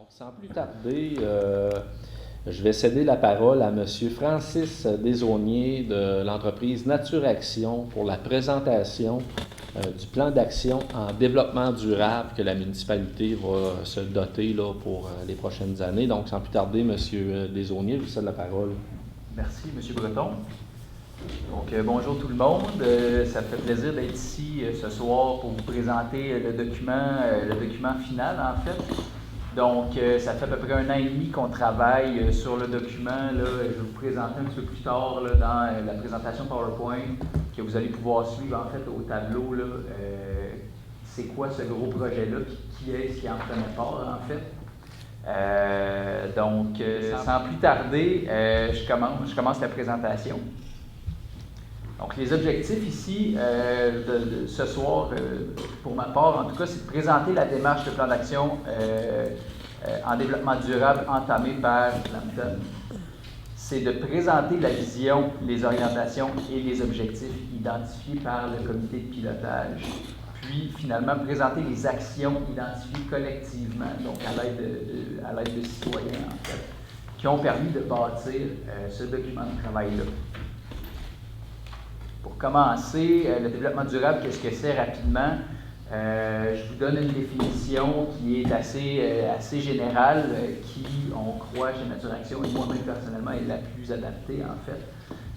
Donc, sans plus tarder, je vais céder la parole à M. Francis Desaulniers de l'entreprise Nature Action pour la présentation du plan d'action en développement durable que la municipalité va se doter là, pour les prochaines années. Donc, sans plus tarder, M. Desaulniers, je vous cède la parole. Merci, M. Breton. Donc, bonjour tout le monde. Ça me fait plaisir d'être ici ce soir pour vous présenter le document final, en fait. Donc, ça fait à peu près 1 an et demi qu'on travaille sur le document. Là, je vais vous présenter un petit peu plus tard là, dans la présentation PowerPoint que vous allez pouvoir suivre en fait au tableau. Là, c'est quoi ce gros projet-là, qui est-ce qui en prenait part en fait. Donc, sans plus tarder, je commence la présentation. Donc, les objectifs ici, ce soir, pour ma part, en tout cas, c'est de présenter la démarche de plan d'action en développement durable entamée par Lambton. C'est de présenter la vision, les orientations et les objectifs identifiés par le comité de pilotage. Puis, finalement, présenter les actions identifiées collectivement, donc à l'aide de citoyens, en fait, qui ont permis de bâtir ce document de travail-là. Pour commencer, le développement durable, qu'est-ce que c'est rapidement? Je vous donne une définition qui est assez générale, qui, on croit, chez Nature Action, et moi-même personnellement, est la plus adaptée, en fait.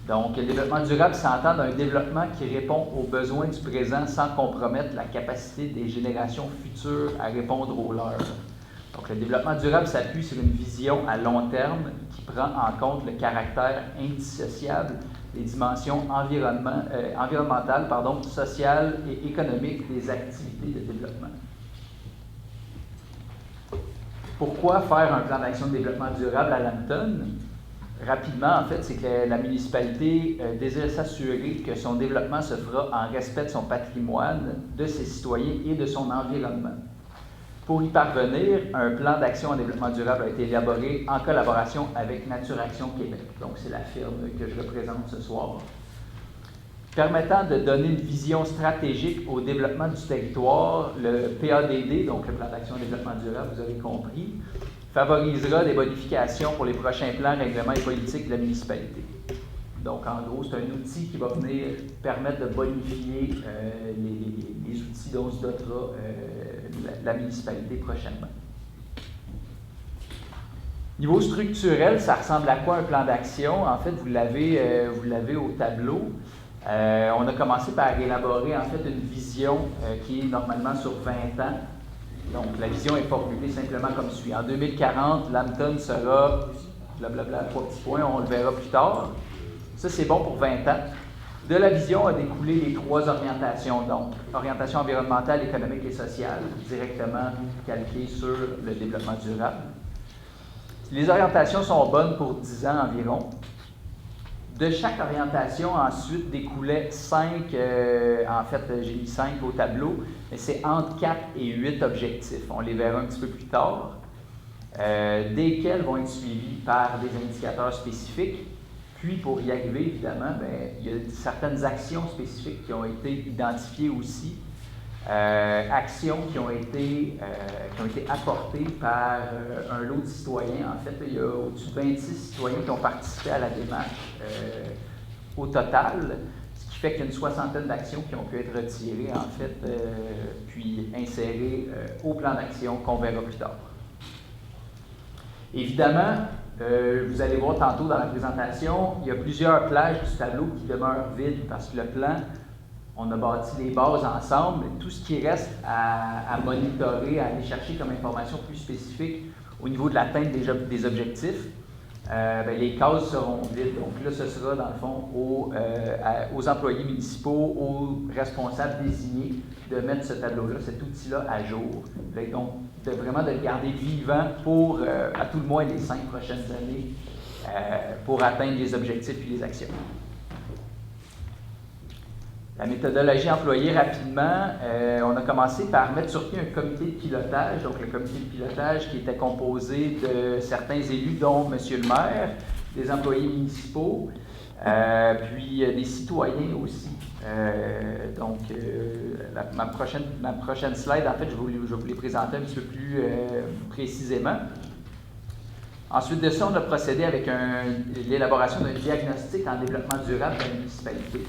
Donc, le développement durable s'entend d'un développement qui répond aux besoins du présent sans compromettre la capacité des générations futures à répondre aux leurs. Donc, le développement durable s'appuie sur une vision à long terme qui prend en compte le caractère indissociable des dimensions environnementales, sociales et économiques des activités de développement. Pourquoi faire un plan d'action de développement durable à Lambton? Rapidement, en fait, c'est que la municipalité désire s'assurer que son développement se fera en respect de son patrimoine, de ses citoyens et de son environnement. Pour y parvenir, un plan d'action en développement durable a été élaboré en collaboration avec Nature Action Québec. Donc, c'est la firme que je représente ce soir. Permettant de donner une vision stratégique au développement du territoire, le PADD, donc le plan d'action en développement durable, vous avez compris, favorisera des bonifications pour les prochains plans, règlements et politiques de la municipalité. Donc, en gros, c'est un outil qui va venir permettre de bonifier les outils dont se dotera la municipalité prochainement. Niveau structurel, ça ressemble à quoi un plan d'action? En fait, vous l'avez au tableau. On a commencé par élaborer en fait une vision qui est normalement sur 20 ans. Donc, la vision est formulée simplement comme suit. En 2040, Lambton sera blablabla, 3 petits points, on le verra plus tard. Ça, c'est bon pour 20 ans. De la vision a découlé les 3 orientations, donc orientation environnementale, économique et sociale, directement calquées sur le développement durable. Les orientations sont bonnes pour 10 ans environ. De chaque orientation, ensuite, découlaient 5, en fait, j'ai mis 5 au tableau, mais c'est entre 4 et 8 objectifs. On les verra un petit peu plus tard, desquels vont être suivis par des indicateurs spécifiques. Puis, pour y arriver, évidemment, il y a certaines actions spécifiques qui ont été identifiées aussi, actions qui ont été apportées par un lot de citoyens. En fait, il y a au-dessus de 26 citoyens qui ont participé à la démarche au total, ce qui fait qu'il y a une 60aine d'actions qui ont pu être retirées, en fait, puis insérées au plan d'action qu'on verra plus tard. Évidemment, vous allez voir tantôt dans la présentation, il y a plusieurs plages du tableau qui demeurent vides parce que le plan, on a bâti les bases ensemble. Tout ce qui reste à monitorer, à aller chercher comme information plus spécifique au niveau de l'atteinte des objectifs, les cases seront vides. Donc là, ce sera dans le fond aux employés municipaux, aux responsables désignés de mettre ce tableau-là, cet outil-là à jour. Donc, vraiment de le garder vivant pour, à tout le moins, les 5 prochaines années pour atteindre les objectifs et les actions. La méthodologie employée rapidement, on a commencé par mettre sur pied un comité de pilotage, donc le comité de pilotage qui était composé de certains élus, dont M. le maire, des employés municipaux, puis des citoyens aussi. Ma prochaine slide, en fait, je vais vous les présenter un petit peu plus précisément. Ensuite de ça, on a procédé avec l'élaboration d'un diagnostic en développement durable de la municipalité.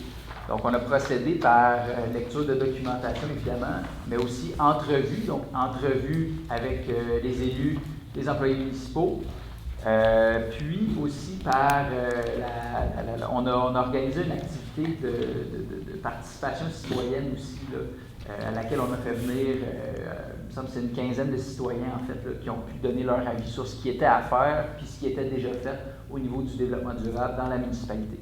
Donc, on a procédé par lecture de documentation, évidemment, mais aussi entrevue, donc entrevue avec les élus, les employés municipaux, puis aussi par on a organisé une activité de participation citoyenne aussi, là, à laquelle on a fait venir, il me semble que c'est une quinzaine de citoyens, en fait, là, qui ont pu donner leur avis sur ce qui était à faire, puis ce qui était déjà fait au niveau du développement durable dans la municipalité.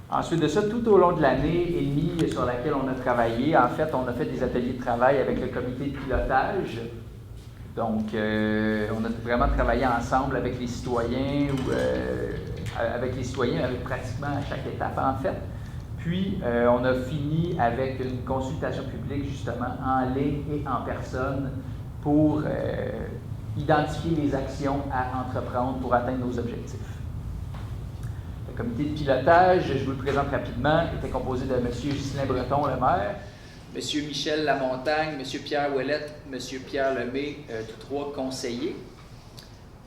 Ensuite de ça, tout au long de l'année et demie sur laquelle on a travaillé, en fait, on a fait des ateliers de travail avec le comité de pilotage. Donc, on a vraiment travaillé ensemble avec les citoyens, avec pratiquement à chaque étape, en fait. Puis, on a fini avec une consultation publique, justement, en ligne et en personne, pour identifier les actions à entreprendre pour atteindre nos objectifs. Le comité de pilotage, je vous le présente rapidement, était composé de M. Ghislain Breton, le maire, M. Michel Lamontagne, M. Pierre Ouellette, M. Pierre Lemay, tous trois conseillers,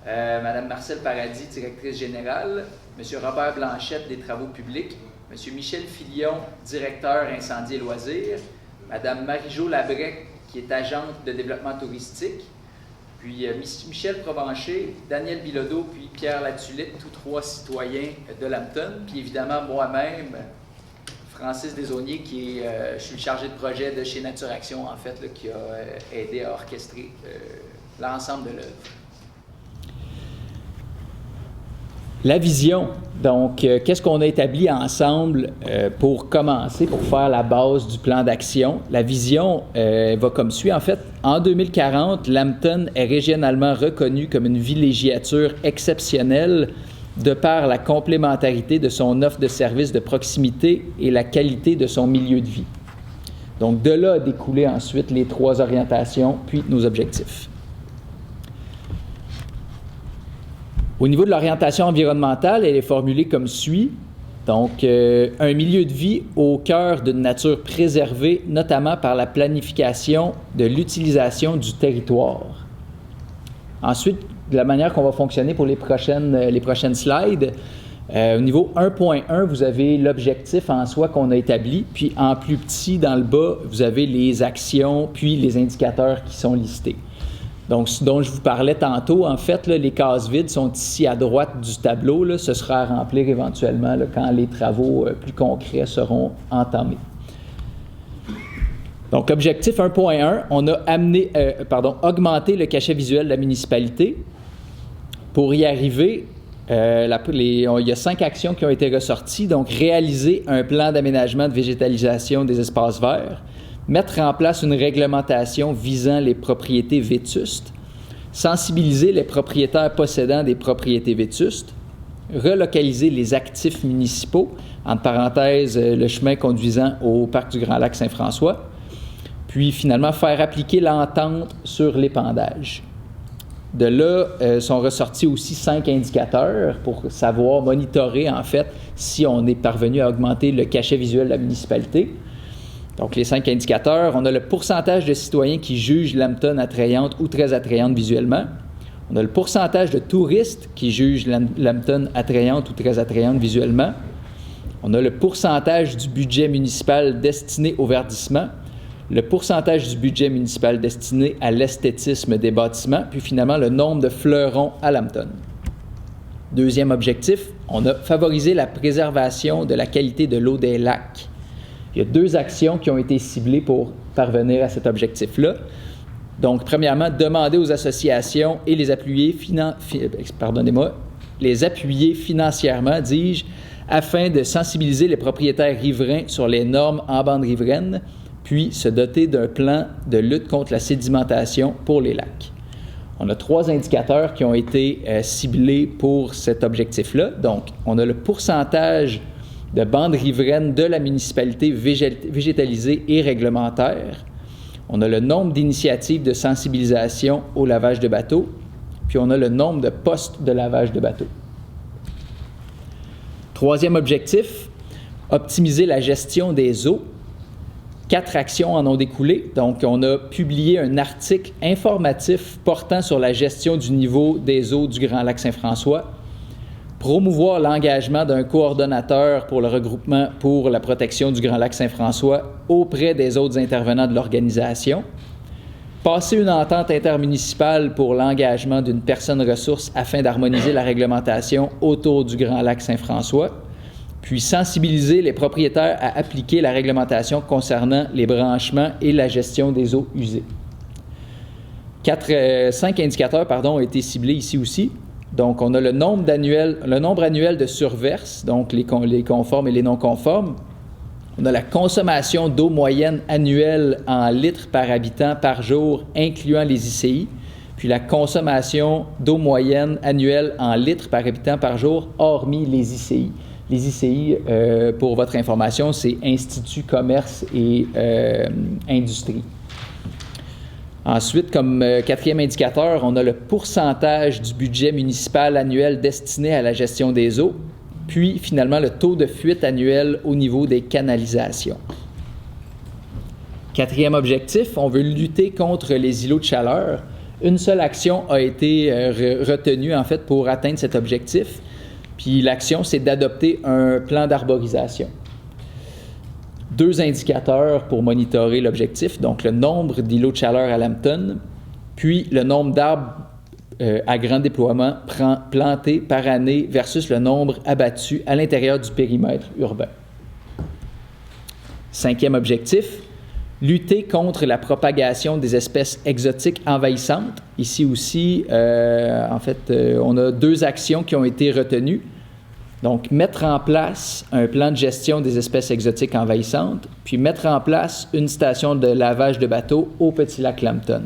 Mme Marcelle Paradis, directrice générale, M. Robert Blanchette, des travaux publics, M. Michel Filion, directeur incendie et loisirs, Mme Marie-Jo Labrec, qui est agente de développement touristique, puis Michel Provencher, Daniel Bilodeau, puis Pierre Latulippe, tous trois citoyens de Lambton, puis évidemment moi-même, Francis Desaulniers, je suis le chargé de projet de chez Nature Action, en fait, là, qui a aidé à orchestrer l'ensemble de l'œuvre. La vision. Donc, qu'est-ce qu'on a établi ensemble pour commencer, pour faire la base du plan d'action? La vision va comme suit. En fait, en 2040, Lambton est régionalement reconnu comme une villégiature exceptionnelle de par la complémentarité de son offre de services de proximité et la qualité de son milieu de vie. Donc, de là a découlé ensuite les trois orientations, puis nos objectifs. Au niveau de l'orientation environnementale, elle est formulée comme suit. Donc, un milieu de vie au cœur d'une nature préservée, notamment par la planification de l'utilisation du territoire. Ensuite, de la manière qu'on va fonctionner pour les prochaines slides, au niveau 1.1, vous avez l'objectif en soi qu'on a établi, puis en plus petit, dans le bas, vous avez les actions, puis les indicateurs qui sont listés. Donc, ce dont je vous parlais tantôt, en fait, là, les cases vides sont ici à droite du tableau. Là, ce sera à remplir éventuellement là, quand les travaux plus concrets seront entamés. Donc, objectif 1.1, on a augmenté le cachet visuel de la municipalité. Pour y arriver, il y a 5 actions qui ont été ressorties. Donc, réaliser un plan d'aménagement de végétalisation des espaces verts, mettre en place une réglementation visant les propriétés vétustes, sensibiliser les propriétaires possédant des propriétés vétustes, relocaliser les actifs municipaux, entre parenthèses, le chemin conduisant au parc du Grand Lac Saint-François, puis finalement faire appliquer l'entente sur l'épandage. De là, sont ressortis aussi 5 indicateurs pour savoir monitorer, en fait, si on est parvenu à augmenter le cachet visuel de la municipalité. Donc, les 5 indicateurs, on a le pourcentage de citoyens qui jugent Lambton attrayante ou très attrayante visuellement. On a le pourcentage de touristes qui jugent Lambton attrayante ou très attrayante visuellement. On a le pourcentage du budget municipal destiné au verdissement, le pourcentage du budget municipal destiné à l'esthétisme des bâtiments, puis finalement le nombre de fleurons à Lambton. Deuxième objectif, on a favorisé la préservation de la qualité de l'eau des lacs. Il y a 2 actions qui ont été ciblées pour parvenir à cet objectif-là. Donc, premièrement, demander aux associations et les appuyer financièrement, dis-je, afin de sensibiliser les propriétaires riverains sur les normes en bande riveraine, puis se doter d'un plan de lutte contre la sédimentation pour les lacs. On a 3 indicateurs qui ont été ciblés pour cet objectif-là. Donc, on a le pourcentage de bandes riveraines de la municipalité végétalisée et réglementaire. On a le nombre d'initiatives de sensibilisation au lavage de bateaux, puis on a le nombre de postes de lavage de bateaux. Troisième objectif, optimiser la gestion des eaux. 4 actions en ont découlé. Donc, on a publié un article informatif portant sur la gestion du niveau des eaux du Grand Lac Saint-François. Promouvoir l'engagement d'un coordonnateur pour le regroupement pour la protection du Grand Lac Saint-François auprès des autres intervenants de l'organisation. Passer une entente intermunicipale pour l'engagement d'une personne ressource afin d'harmoniser la réglementation autour du Grand Lac Saint-François. Puis sensibiliser les propriétaires à appliquer la réglementation concernant les branchements et la gestion des eaux usées. 5 indicateurs ont été ciblés ici aussi. Donc, on a le nombre annuel de surverses, donc les conformes et les non conformes. On a la consommation d'eau moyenne annuelle en litres par habitant par jour, incluant les ICI. Puis la consommation d'eau moyenne annuelle en litres par habitant par jour, hormis les ICI. Les ICI, pour votre information, c'est Institut Commerce et Industrie. Ensuite, comme quatrième indicateur, on a le pourcentage du budget municipal annuel destiné à la gestion des eaux, puis finalement le taux de fuite annuel au niveau des canalisations. Quatrième objectif, on veut lutter contre les îlots de chaleur. Une seule action a été retenue en fait pour atteindre cet objectif. Puis l'action, c'est d'adopter un plan d'arborisation. 2 indicateurs pour monitorer l'objectif, donc le nombre d'îlots de chaleur à Lambton, puis le nombre d'arbres à grand déploiement plantés par année versus le nombre abattu à l'intérieur du périmètre urbain. 5e objectif, lutter contre la propagation des espèces exotiques envahissantes. Ici aussi, on a 2 actions qui ont été retenues. Donc, mettre en place un plan de gestion des espèces exotiques envahissantes, puis mettre en place une station de lavage de bateaux au Petit Lac Lambton.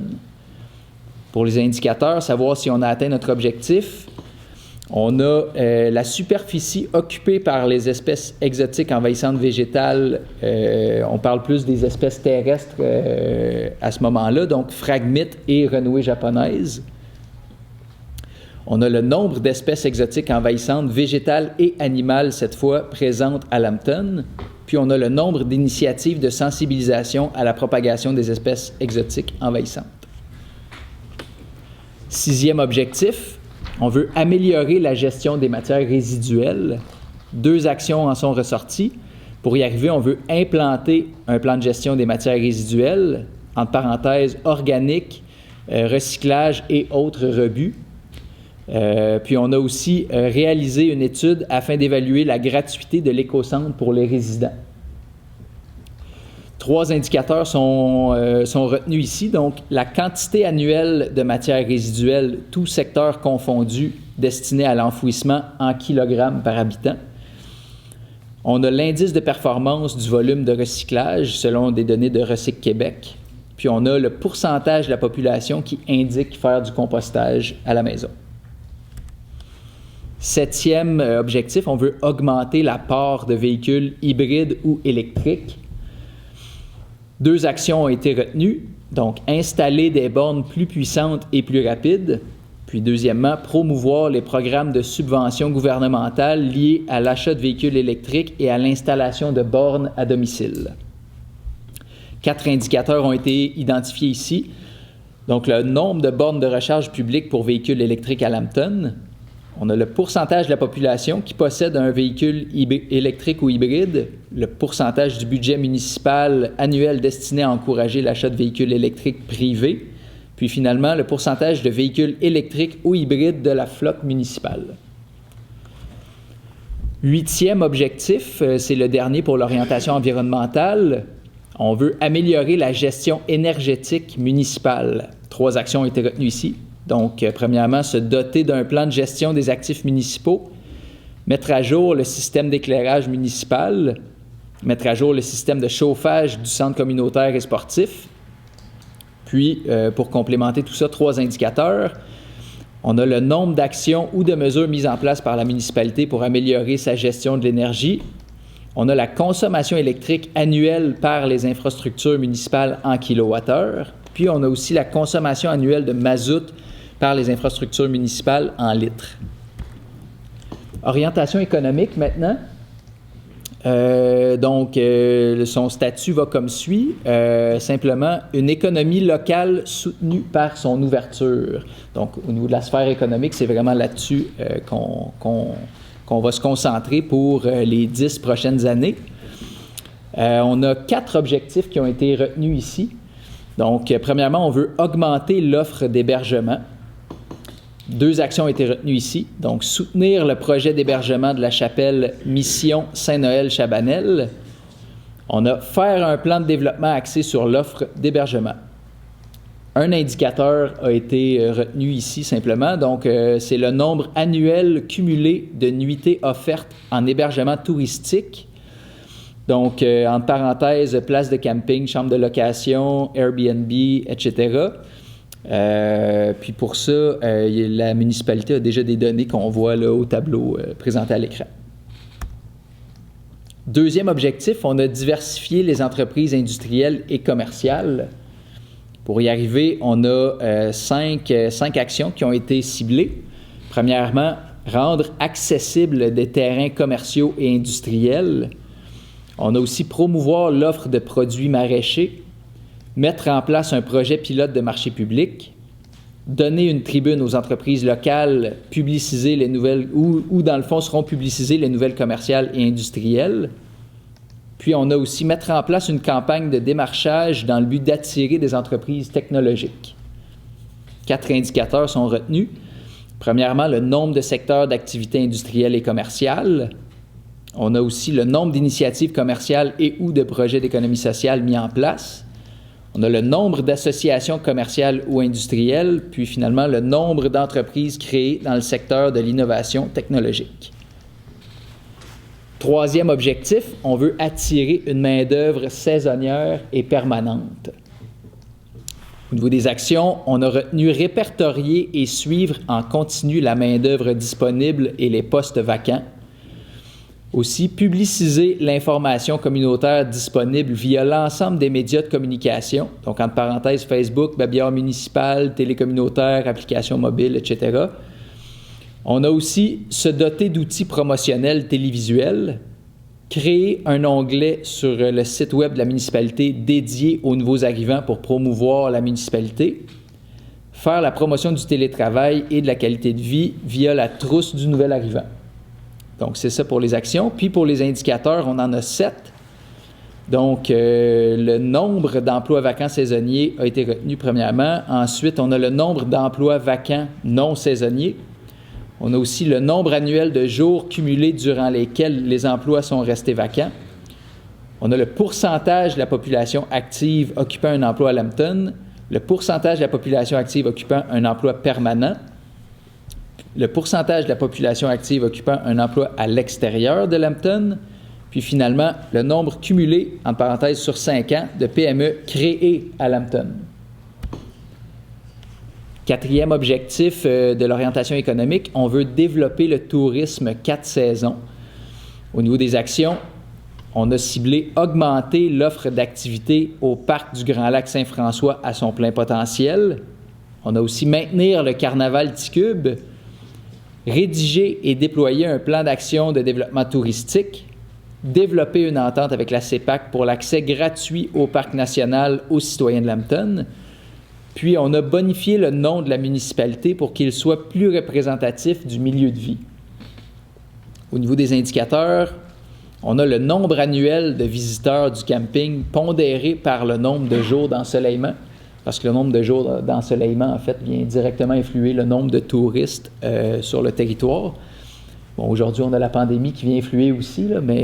Pour les indicateurs, savoir si on a atteint notre objectif, on a la superficie occupée par les espèces exotiques envahissantes végétales. On parle plus des espèces terrestres à ce moment-là, donc phragmites et renouées japonaises. On a le nombre d'espèces exotiques envahissantes végétales et animales, cette fois, présentes à Lambton. Puis on a le nombre d'initiatives de sensibilisation à la propagation des espèces exotiques envahissantes. 6e objectif, on veut améliorer la gestion des matières résiduelles. 2 actions en sont ressorties. Pour y arriver, on veut implanter un plan de gestion des matières résiduelles, entre parenthèses, organique, recyclage et autres rebuts. Puis on a aussi réalisé une étude afin d'évaluer la gratuité de l'écocentre pour les résidents. 3 indicateurs sont retenus ici. Donc, la quantité annuelle de matières résiduelles, tout secteur confondu, destinée à l'enfouissement en kilogrammes par habitant. On a l'indice de performance du volume de recyclage selon des données de Recyc Québec. Puis on a le pourcentage de la population qui indique faire du compostage à la maison. 7e objectif, on veut augmenter la part de véhicules hybrides ou électriques. 2 actions ont été retenues, donc installer des bornes plus puissantes et plus rapides, puis deuxièmement, promouvoir les programmes de subvention gouvernementale liés à l'achat de véhicules électriques et à l'installation de bornes à domicile. 4 indicateurs ont été identifiés ici, donc le nombre de bornes de recharge publiques pour véhicules électriques à Lambton. On a le pourcentage de la population qui possède un véhicule électrique ou hybride, le pourcentage du budget municipal annuel destiné à encourager l'achat de véhicules électriques privés, puis finalement le pourcentage de véhicules électriques ou hybrides de la flotte municipale. 8e objectif, c'est le dernier pour l'orientation environnementale. On veut améliorer la gestion énergétique municipale. 3 actions ont été retenues ici. Donc, premièrement, se doter d'un plan de gestion des actifs municipaux, mettre à jour le système d'éclairage municipal, mettre à jour le système de chauffage du centre communautaire et sportif. Puis, pour complémenter tout ça, 3 indicateurs. On a le nombre d'actions ou de mesures mises en place par la municipalité pour améliorer sa gestion de l'énergie. On a la consommation électrique annuelle par les infrastructures municipales en kilowattheure. Puis, on a aussi la consommation annuelle de mazout par les infrastructures municipales en litres. Orientation économique maintenant. Son statut va comme suit. Simplement, une économie locale soutenue par son ouverture. Donc, au niveau de la sphère économique, c'est vraiment là-dessus qu'on va se concentrer pour les 10 prochaines années. On a 4 objectifs qui ont été retenus ici. Donc, premièrement, on veut augmenter l'offre d'hébergement. 2 actions ont été retenues ici. Donc, soutenir le projet d'hébergement de la chapelle Mission Saint-Noël-Chabanel. On a faire un plan de développement axé sur l'offre d'hébergement. Un indicateur a été retenu ici simplement. Donc, c'est le nombre annuel cumulé de nuitées offertes en hébergement touristique. Donc, entre parenthèses, place de camping, chambre de location, Airbnb, etc. Puis pour ça, la municipalité a déjà des données qu'on voit là au tableau présenté à l'écran. Deuxième objectif, on a diversifié les entreprises industrielles et commerciales. Pour y arriver, on a 5 actions qui ont été ciblées. Premièrement, rendre accessibles des terrains commerciaux et industriels. On a aussi promouvoir l'offre de produits maraîchers, mettre en place un projet pilote de marché public, donner une tribune aux entreprises locales, publiciser les nouvelles, ou dans le fond seront publicisées les nouvelles commerciales et industrielles. Puis on a aussi mettre en place une campagne de démarchage dans le but d'attirer des entreprises technologiques. 4 indicateurs sont retenus. Premièrement, le nombre de secteurs d'activité industrielle et commerciale. On a aussi le nombre d'initiatives commerciales et ou de projets d'économie sociale mis en place. On a le nombre d'associations commerciales ou industrielles, puis finalement le nombre d'entreprises créées dans le secteur de l'innovation technologique. Troisième objectif, on veut attirer une main-d'œuvre saisonnière et permanente. Au niveau des actions, on a retenu répertorier et suivre en continu la main-d'œuvre disponible et les postes vacants. Aussi, publiciser l'information communautaire disponible via l'ensemble des médias de communication, donc entre parenthèses Facebook, babillard municipal, télécommunautaire, applications mobiles, etc. On a aussi se doter d'outils promotionnels télévisuels, créer un onglet sur le site web de la municipalité dédié aux nouveaux arrivants pour promouvoir la municipalité, faire la promotion du télétravail et de la qualité de vie via la trousse du nouvel arrivant. Donc, c'est ça pour les actions. Puis, pour les indicateurs, on en a 7. Donc, le nombre d'emplois vacants saisonniers a été retenu premièrement. Ensuite, on a le nombre d'emplois vacants non saisonniers. On a aussi le nombre annuel de jours cumulés durant lesquels les emplois sont restés vacants. On a le pourcentage de la population active occupant un emploi à Lambton, le pourcentage de la population active occupant un emploi permanent, le pourcentage de la population active occupant un emploi à l'extérieur de Lambton, puis finalement, le nombre cumulé, entre parenthèses, sur 5 ans, de PME créées à Lambton. Quatrième objectif de l'orientation économique, on veut développer le tourisme 4 saisons. Au niveau des actions, on a ciblé augmenter l'offre d'activités au parc du Grand Lac Saint-François à son plein potentiel. On a aussi maintenir le carnaval Ticube, rédiger et déployer un plan d'action de développement touristique, développer une entente avec la CEPAC pour l'accès gratuit au parc national aux citoyens de Lambton. Puis, on a bonifié le nom de la municipalité pour qu'il soit plus représentatif du milieu de vie. Au niveau des indicateurs, on a le nombre annuel de visiteurs du camping pondéré par le nombre de jours d'ensoleillement, parce que le nombre de jours d'ensoleillement, en fait, vient directement influer le nombre de touristes sur le territoire. Bon, aujourd'hui, on a la pandémie qui vient influer aussi, là, mais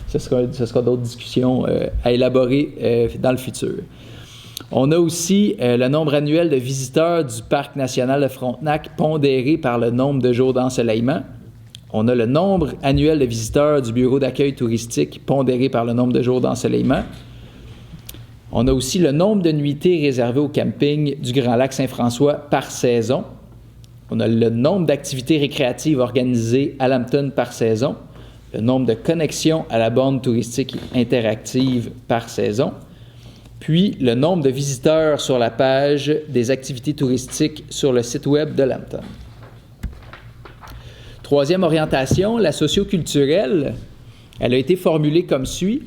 ce sera d'autres discussions à élaborer dans le futur. On a aussi le nombre annuel de visiteurs du Parc national de Frontenac pondéré par le nombre de jours d'ensoleillement. On a le nombre annuel de visiteurs du bureau d'accueil touristique pondéré par le nombre de jours d'ensoleillement. On a aussi le nombre de nuitées réservées au camping du Grand Lac Saint-François par saison. On a le nombre d'activités récréatives organisées à Lambton par saison, le nombre de connexions à la borne touristique interactive par saison, puis le nombre de visiteurs sur la page des activités touristiques sur le site web de Lambton. Troisième orientation, la socioculturelle, elle a été formulée comme suit.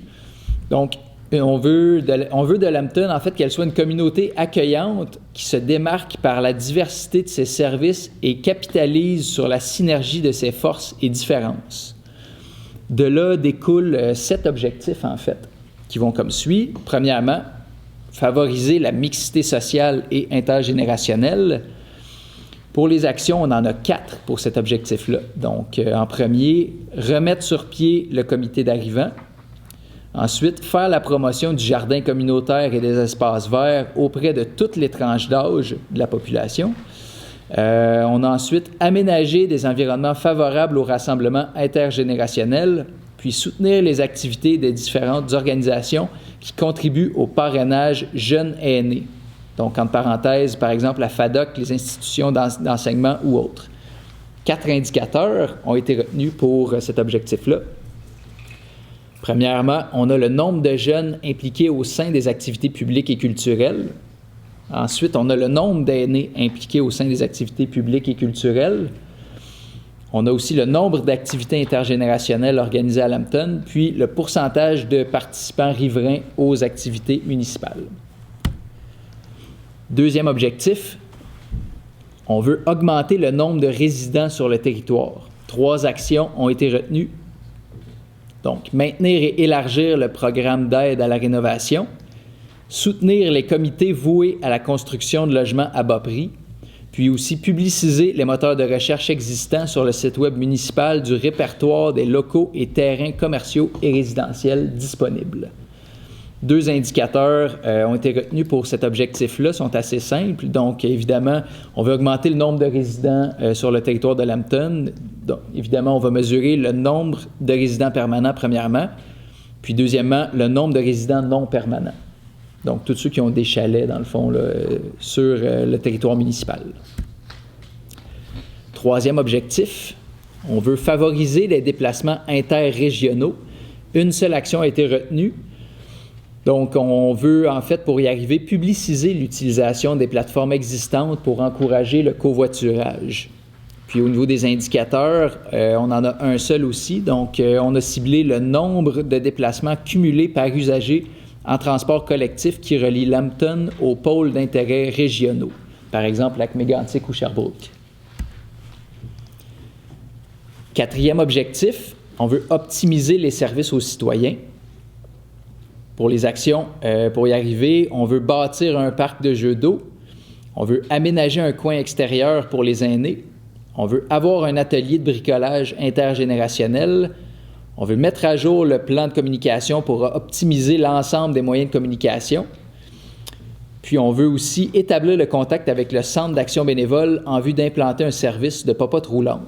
Donc, on veut de Lambton, en fait, qu'elle soit une communauté accueillante qui se démarque par la diversité de ses services et capitalise sur la synergie de ses forces et différences. De là découlent 7 objectifs, en fait, qui vont comme suit. Premièrement, favoriser la mixité sociale et intergénérationnelle. Pour les actions, on en a 4 pour cet objectif-là. Donc, en premier, remettre sur pied le comité d'arrivants. Ensuite, faire la promotion du jardin communautaire et des espaces verts auprès de toutes les tranches d'âge de la population. On a ensuite aménagé des environnements favorables au rassemblement intergénérationnel, puis soutenir les activités des différentes organisations qui contribuent au parrainage jeunes aînés. Donc, entre parenthèses, par exemple, la FADOC, les institutions d'enseignement ou autres. 4 indicateurs ont été retenus pour cet objectif-là. Premièrement, on a le nombre de jeunes impliqués au sein des activités publiques et culturelles. Ensuite, on a le nombre d'aînés impliqués au sein des activités publiques et culturelles. On a aussi le nombre d'activités intergénérationnelles organisées à Lambton, puis le pourcentage de participants riverains aux activités municipales. Deuxième objectif, on veut augmenter le nombre de résidents sur le territoire. 3 actions ont été retenues. Donc, maintenir et élargir le programme d'aide à la rénovation, soutenir les comités voués à la construction de logements à bas prix, puis aussi publiciser les moteurs de recherche existants sur le site web municipal du répertoire des locaux et terrains commerciaux et résidentiels disponibles. 2 indicateurs ont été retenus pour cet objectif-là, sont assez simples. Donc, évidemment, on veut augmenter le nombre de résidents sur le territoire de Lambton. Donc, évidemment, on va mesurer le nombre de résidents permanents, premièrement. Puis, deuxièmement, le nombre de résidents non permanents. Donc, tous ceux qui ont des chalets, dans le fond, là, sur le territoire municipal. Troisième objectif, on veut favoriser les déplacements interrégionaux. Une seule action a été retenue. Donc, on veut, en fait, pour y arriver, publiciser l'utilisation des plateformes existantes pour encourager le covoiturage. Puis, au niveau des indicateurs, on en a un seul aussi. Donc, on a ciblé le nombre de déplacements cumulés par usager en transport collectif qui relie Lambton aux pôles d'intérêt régionaux, par exemple Lac-Mégantic ou Sherbrooke. Quatrième objectif, on veut optimiser les services aux citoyens. Pour les actions, pour y arriver, on veut bâtir un parc de jeux d'eau, on veut aménager un coin extérieur pour les aînés, on veut avoir un atelier de bricolage intergénérationnel, on veut mettre à jour le plan de communication pour optimiser l'ensemble des moyens de communication, puis on veut aussi établir le contact avec le Centre d'action bénévole en vue d'implanter un service de popote roulante.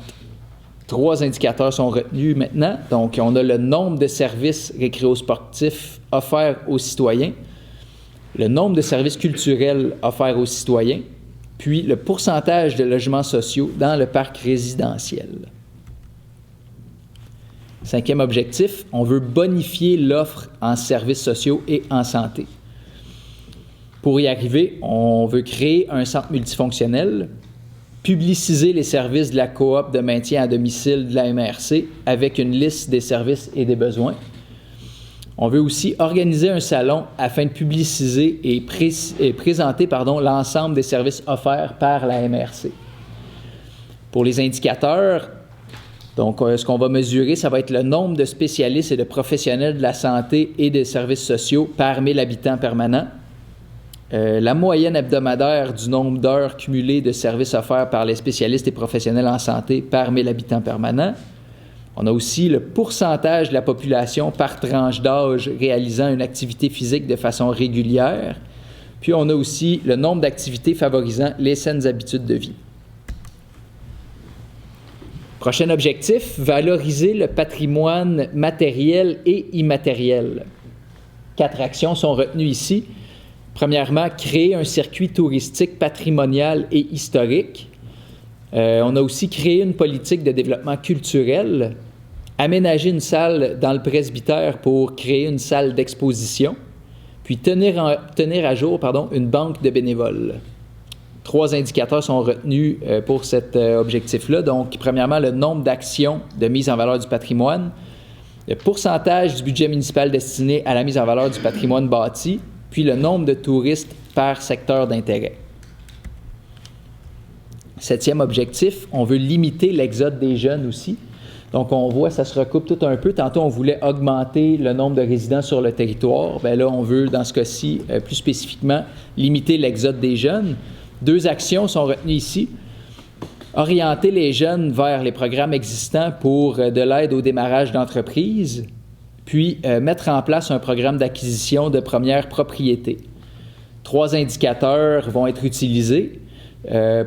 3 indicateurs sont retenus maintenant. Donc, on a le nombre de services récréo-sportifs offerts aux citoyens, le nombre de services culturels offerts aux citoyens, puis le pourcentage de logements sociaux dans le parc résidentiel. 5e objectif, on veut bonifier l'offre en services sociaux et en santé. Pour y arriver, on veut créer un centre multifonctionnel, publiciser les services de la coop de maintien à domicile de la MRC avec une liste des services et des besoins. On veut aussi organiser un salon afin de publiciser et présenter l'ensemble des services offerts par la MRC. Pour les indicateurs, donc ce qu'on va mesurer, ça va être le nombre de spécialistes et de professionnels de la santé et des services sociaux par 1000 habitants permanents. La moyenne hebdomadaire du nombre d'heures cumulées de services offerts par les spécialistes et professionnels en santé par 1000 habitants permanents. On a aussi le pourcentage de la population par tranche d'âge réalisant une activité physique de façon régulière. Puis on a aussi le nombre d'activités favorisant les saines habitudes de vie. Prochain objectif, valoriser le patrimoine matériel et immatériel. 4 actions sont retenues ici. Premièrement, créer un circuit touristique patrimonial et historique. On a aussi créé une politique de développement culturel, aménager une salle dans le presbytère pour créer une salle d'exposition, puis tenir à jour une banque de bénévoles. 3 indicateurs sont retenus pour cet objectif-là. Donc, premièrement, le nombre d'actions de mise en valeur du patrimoine, le pourcentage du budget municipal destiné à la mise en valeur du patrimoine bâti, puis le nombre de touristes par secteur d'intérêt. 7e objectif, on veut limiter l'exode des jeunes aussi. Donc, on voit, ça se recoupe tout un peu. Tantôt, on voulait augmenter le nombre de résidents sur le territoire. Bien là, on veut, dans ce cas-ci, plus spécifiquement, limiter l'exode des jeunes. 2 actions sont retenues ici. Orienter les jeunes vers les programmes existants pour de l'aide au démarrage d'entreprises, puis mettre en place un programme d'acquisition de première propriété. 3 indicateurs vont être utilisés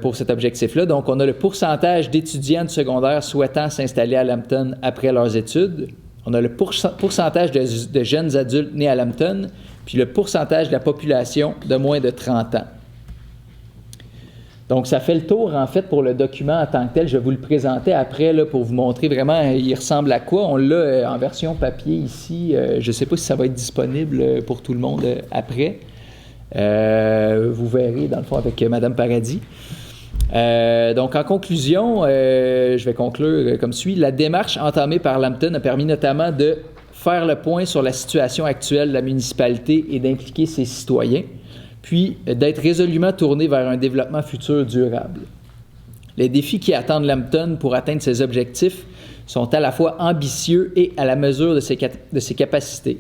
pour cet objectif-là. Donc, on a le pourcentage d'étudiants du secondaire souhaitant s'installer à Lambton après leurs études. On a le pourcentage de jeunes adultes nés à Lambton, puis le pourcentage de la population de moins de 30 ans. Donc, ça fait le tour, en fait, pour le document en tant que tel. Je vais vous le présenter après là, pour vous montrer vraiment il ressemble à quoi. On l'a en version papier ici. Je ne sais pas si ça va être disponible pour tout le monde après. Vous verrez, dans le fond, avec Mme Paradis. Donc, en conclusion, je vais conclure comme suit. La démarche entamée par Lambton a permis notamment de faire le point sur la situation actuelle de la municipalité et d'impliquer ses citoyens, puis d'être résolument tourné vers un développement futur durable. Les défis qui attendent Lambton pour atteindre ses objectifs sont à la fois ambitieux et à la mesure de ses capacités.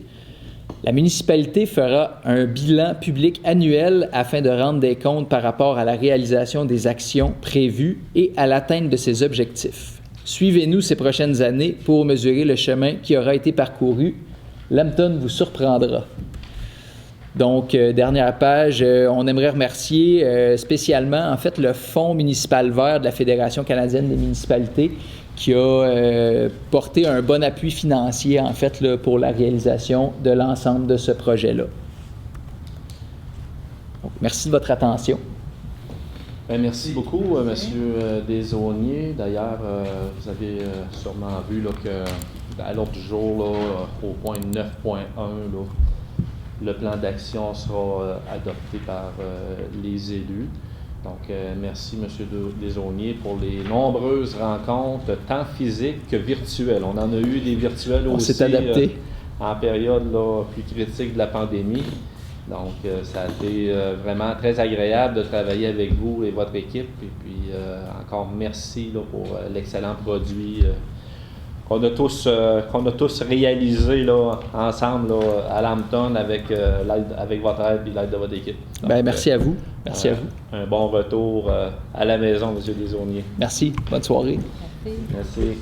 La municipalité fera un bilan public annuel afin de rendre des comptes par rapport à la réalisation des actions prévues et à l'atteinte de ses objectifs. Suivez-nous ces prochaines années pour mesurer le chemin qui aura été parcouru. Lambton vous surprendra. Donc, dernière page, on aimerait remercier spécialement, en fait, le Fonds municipal vert de la Fédération canadienne des municipalités qui a porté un bon appui financier, en fait, là, pour la réalisation de l'ensemble de ce projet-là. Donc, merci de votre attention. Bien, merci beaucoup, M. Desaulniers. D'ailleurs, vous avez sûrement vu là, qu'à l'ordre du jour, là, au point 9.1, le plan d'action sera adopté par les élus. Donc, merci, M. Desaulniers, pour les nombreuses rencontres, tant physiques que virtuelles. On en a eu des virtuelles aussi. On s'est adapté. En période là, plus critique de la pandémie. Donc, ça a été vraiment très agréable de travailler avec vous et votre équipe. Et puis, encore merci là, pour l'excellent produit qu'on a tous réalisé là, ensemble là, à Lambton avec votre aide et l'aide de votre équipe. Donc, bien, merci à vous. Merci à vous. Un bon retour à la maison, M. Desaulniers. Merci. Bonne soirée. Merci. Merci.